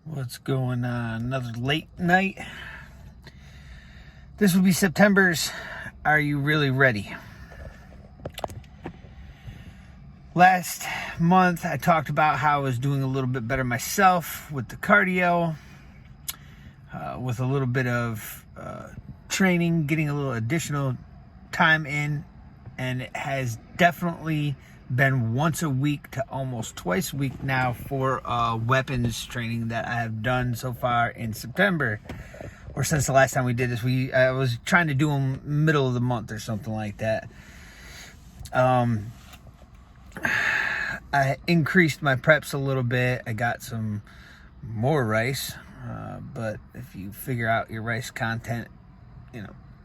What's going on? Another late night. This will be September's Are You Really Ready? Last month I talked about how I was doing a little bit better myself with the cardio, with a little bit of training, getting a little additional time in, and it has definitely been once a week to almost twice a week now for weapons training that I have done so far in September, or since the last time we did this. I was trying to do them middle of the month or something like that. I increased my preps a little bit. I got some more rice, but if you figure out your rice content,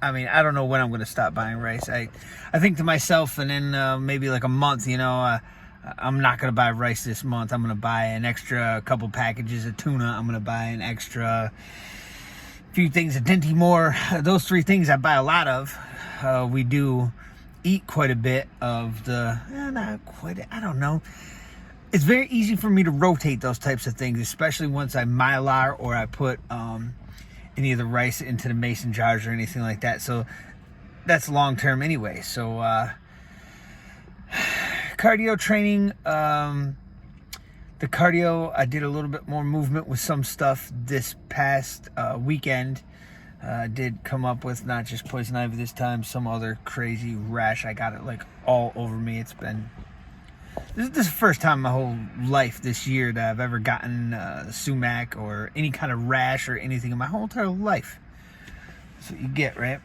I don't know when I'm going to stop buying rice. I think to myself, and then maybe like a month, I'm not going to buy rice this month. I'm going to buy an extra couple packages of tuna. I'm going to buy an extra few things of Dinty more. Those three things I buy a lot of. We do eat quite a bit of not quite, I don't know. It's very easy for me to rotate those types of things, especially once I mylar or I put any of the rice into the mason jars or anything like that. So that's long term anyway. So cardio training, the cardio, I did a little bit more movement with some stuff this past weekend. Did come up with not just poison ivy this time, some other crazy rash. I got it like all over me. This is the first time in my whole life this year that I've ever gotten sumac or any kind of rash or anything in my whole entire life. That's what you get, right?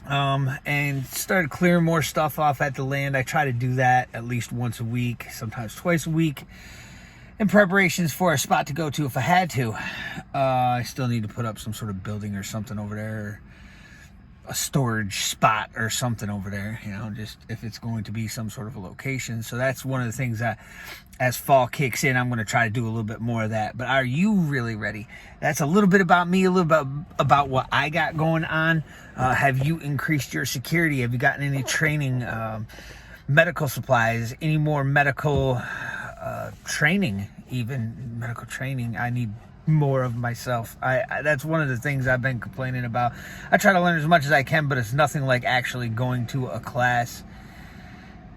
And started clearing more stuff off at the land. I try to do that at least once a week, sometimes twice a week, in preparations for a spot to go to if I had to. I still need to put up some sort of building or something over there, or a storage spot or something over there, just if it's going to be some sort of a location. So that's one of the things that as fall kicks in, I'm going to try to do a little bit more of that. But are you really ready? That's a little bit about me, a little bit about what I got going on. Have you increased your security? Have you gotten any training, medical supplies, any more medical training, even medical training? I need more of myself. That's one of the things I've been complaining about. I try to learn as much as I can, but it's nothing like actually going to a class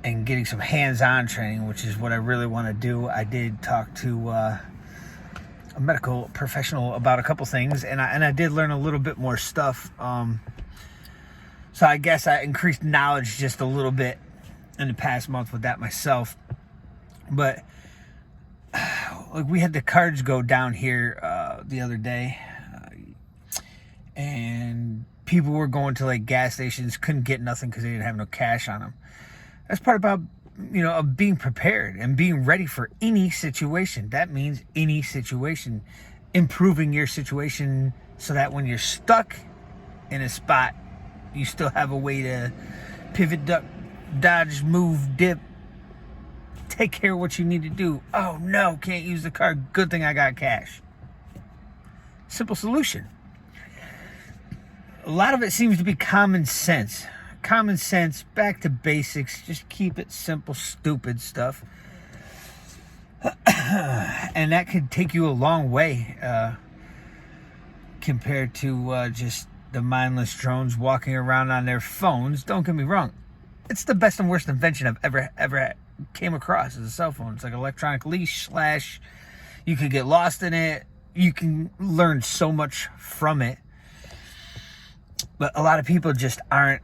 and getting some hands-on training, which is what I really want to do. I did talk to a medical professional about a couple things, and I did learn a little bit more stuff. So I guess I increased knowledge just a little bit in the past month with that myself. But like, we had the cards go down here the other day, and people were going to like gas stations, couldn't get nothing because they didn't have no cash on them. That's part about of being prepared and being ready for any situation. That means any situation, improving your situation so that when you're stuck in a spot, you still have a way to pivot, duck, dodge, move, dip, take care of what you need to do. Oh no, can't use the card. Good thing I got cash. Simple solution. A lot of it seems to be common sense. Common sense, back to basics. Just keep it simple, stupid stuff. And that could take you a long way compared to just the mindless drones walking around on their phones. Don't get me wrong. It's the best and worst invention I've ever came across as a cell phone. It's like an electronic leash / you could get lost in it. You can learn so much from it. But a lot of people just aren't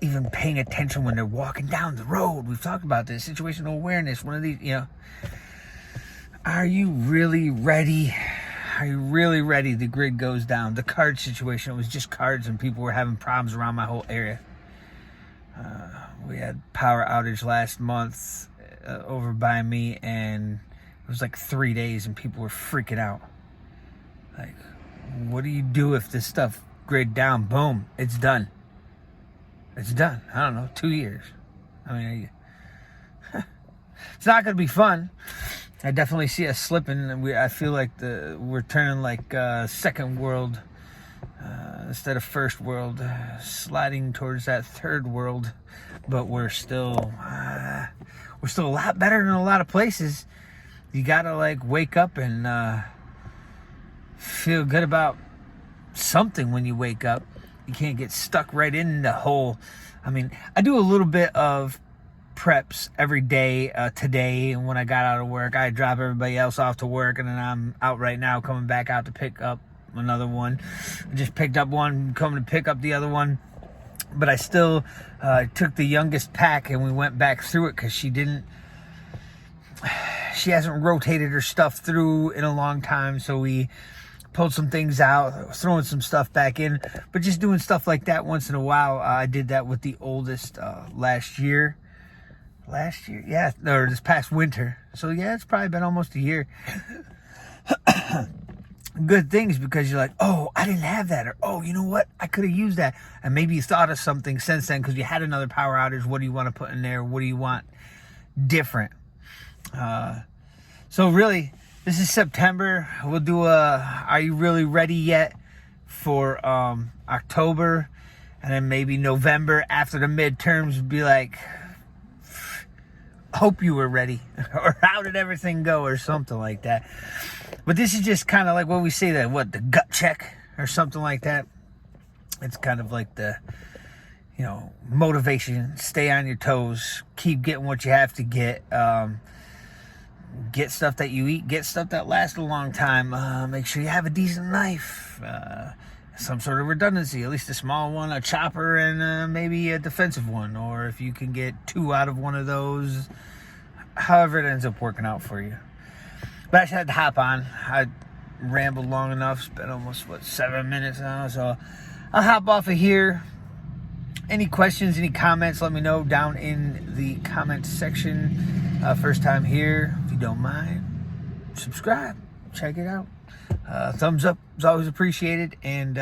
even paying attention when they're walking down the road. We've talked about this, situational awareness. One of these, are you really ready? Are you really ready? The grid goes down. The card situation, it was just cards and people were having problems around my whole area. We had power outage last month over by me, and it was like 3 days and people were freaking out. Like, what do you do if this stuff grid down? Boom, it's done. It's done. I don't know, 2 years. It's not going to be fun. I definitely see us slipping. I feel like we're turning like second world instead of first world, sliding towards that third world. But we're still a lot better than a lot of places. You gotta like wake up and feel good about something when you wake up. You can't get stuck right in the hole. I mean, I do a little bit of preps every day. Today, and when I got out of work, I drop everybody else off to work, and then I'm out right now coming back out to pick up another one. I just picked up one, coming to pick up the other one. But I still took the youngest pack, and we went back through it because she hasn't rotated her stuff through in a long time. So we pulled some things out, throwing some stuff back in, but just doing stuff like that once in a while. I did that with the oldest last year, yeah, or this past winter. So yeah, it's probably been almost a year. Good things, because you're like, oh, I didn't have that, or oh, you know what, I could have used that. And maybe you thought of something since then because you had another power outage. What do you want to put in there? What do you want different? So really, this is September. We'll do Are You Really Ready Yet for October, and then maybe November after the midterms, be like, hope you were ready, or how did everything go, or something like that. But this is just kind of like what we say, that the gut check or something like that. It's kind of like the, motivation. Stay on your toes. Keep getting what you have to get. Get stuff that you eat. Get stuff that lasts a long time. Make sure you have a decent knife. Some sort of redundancy, at least a small one, a chopper, and maybe a defensive one. Or if you can get 2 out of one of those, however it ends up working out for you. But I just had to hop on. I rambled long enough. It's been almost, 7 minutes now. So I'll hop off of here. Any questions, any comments, let me know down in the comment section. First time here, if you don't mind, subscribe. Check it out. Thumbs up is always appreciated. And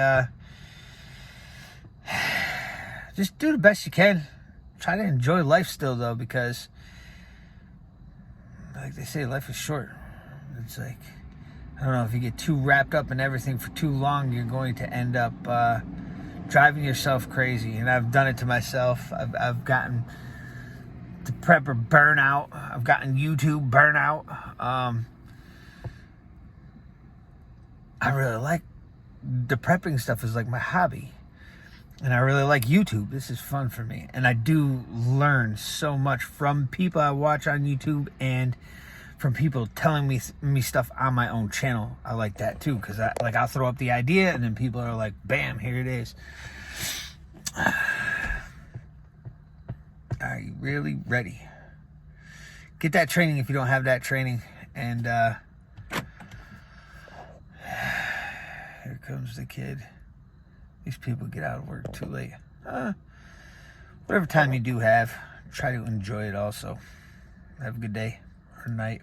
just do the best you can. Try to enjoy life still, though, because, like they say, life is short. It's like, I don't know, if you get too wrapped up in everything for too long, you're going to end up driving yourself crazy. And I've done it to myself. I've gotten the prepper burnout. I've gotten YouTube burnout. I really like the prepping stuff, is like my hobby. And I really like YouTube. This is fun for me. And I do learn so much from people I watch on YouTube and from people telling me stuff on my own channel. I like that too, because I'll throw up the idea and then people are like, bam, here it is. Are you really ready? Get that training if you don't have that training. And here comes the kid. These people get out of work too late. Whatever time you do have, try to enjoy it also. Have a good day or night.